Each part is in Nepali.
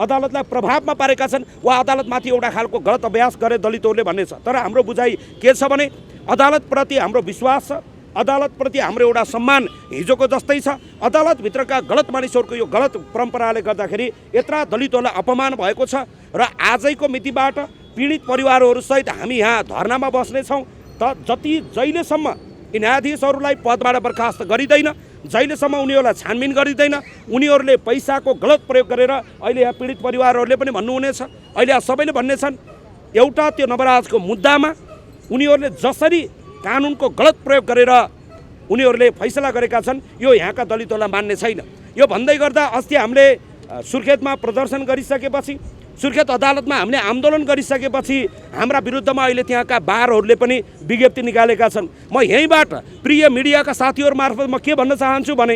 अदालतलाई प्रभावमा पारेका छन् वा अदालतमाथि एउटा खालको गलत अभ्यास गरे दलितहरूले भन्ने छ। तर हाम्रो बुझाइ के छ भने अदालतप्रति हाम्रो विश्वास छ, अदालतप्रति हाम्रो एउटा सम्मान हिजोको जस्तै छ। अदालतभित्रका गलत मानिसहरूको यो गलत परम्पराले गर्दाखेरि यत्रा दलितहरूलाई अपमान भएको छ र आजैको मितिबाट पीडित परिवारहरूसहित हामी यहाँ धर्नामा बस्नेछौँ। त जहिलेसम्म यी न्यायाधीशहरूलाई पदबाट बर्खास्त गरिँदैन, जहिलेसम्म उनीहरूलाई छानबिन गरिँदैन, उनीहरूले पैसाको गलत प्रयोग गरेर अहिले यहाँ पीडित परिवारहरूले पनि भन्नुहुनेछ, अहिले सबैले भन्ने छन् एउटा त्यो नवराजको मुद्दामा उनीहरूले जसरी कानुनको गलत प्रयोग गरेर उनीहरूले फैसला गरेका छन् यो यहाँका दलितहरूलाई मान्ने छैन। यो भन्दै गर्दा अस्ति हामीले सुर्खेतमा प्रदर्शन गरिसकेपछि, सुर्खेत अदालतमा हामीले आन्दोलन गरिसकेपछि हाम्रा विरुद्धमा अहिले त्यहाँका बारहरूले पनि विज्ञप्ति निकालेका छन्। म यहीँबाट प्रिय मिडियाका साथीहरू मार्फत म के भन्न चाहन्छु भने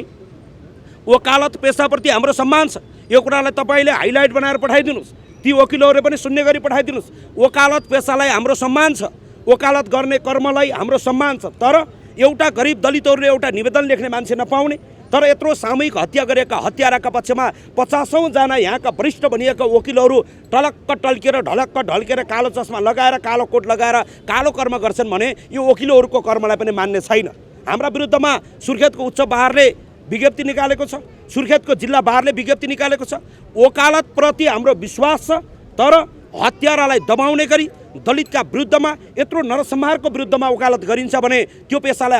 वकालत पेसाप्रति हाम्रो सम्मान छ। यो कुरालाई तपाईँले हाइलाइट बनाएर पठाइदिनुहोस्, ती वकिलहरूले पनि सुन्ने गरी पठाइदिनुहोस्। वकालत पेसालाई हाम्रो सम्मान छ, वकालत गर्ने कर्मलाई हाम्रो सम्मान छ। तर एउटा गरिब दलितहरूले एउटा निवेदन लेख्ने मान्छे नपाउने, तर यत्रो सामूहिक हत्या गरेका हत्याराका पक्षमा 50औं जना यहाँका वरिष्ठ भनिएका वकिलहरू टलक्क टल्केर ढलक्क ढल्केर कालो चस्मा लगाएर कालो कोट लगाएर कालो कर्म गर्छन् भने यो वकिलहरूको कर्मलाई पनि मान्ने छैन। हाम्रा विरुद्धमा सुर्खेतको उच्च बारले विज्ञप्ति निकालेको छ, सुर्खेतको जिल्ला बारले विज्ञप्ति निकालेको छ। वकालतप्रति हाम्रो विश्वास छ, तर हत्यारालाई दबाउने गरी दलितका विरुद्धमा यत्रो नरसंहारको विरुद्धमा वकालत गरिन्छ भने त्यो पेसालाई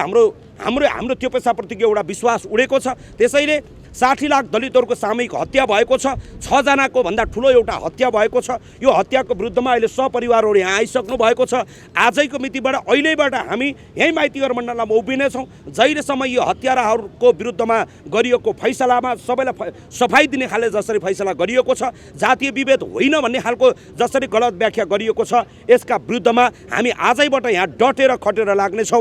हाम्रो त्यो पेसाप्रतिको एउटा विश्वास उडेको छ। त्यसैले 60 लाख दलितहरूको सामूहिक हत्या भएको छ, 6 जनाको भन्दा ठुलो एउटा हत्या भएको छ। यो हत्याको विरुद्धमा अहिले सपरिवारहरू यहाँ आइसक्नु भएको छ। आजैको मितिबाट अहिलेबाट हामी यही माइतीघर मण्डलमा उभिनेछौँ जहिलेसम्म यो हत्याराहरूको विरुद्धमा गरिएको फैसलामा सबैलाई सफाई दिने खाले जसरी फैसला गरिएको छ, जातीय विभेद होइन भन्ने खालको जसरी गलत व्याख्या गरिएको छ, यसका विरुद्धमा हामी आजैबाट यहाँ डटेर खटेर लाग्नेछौँ।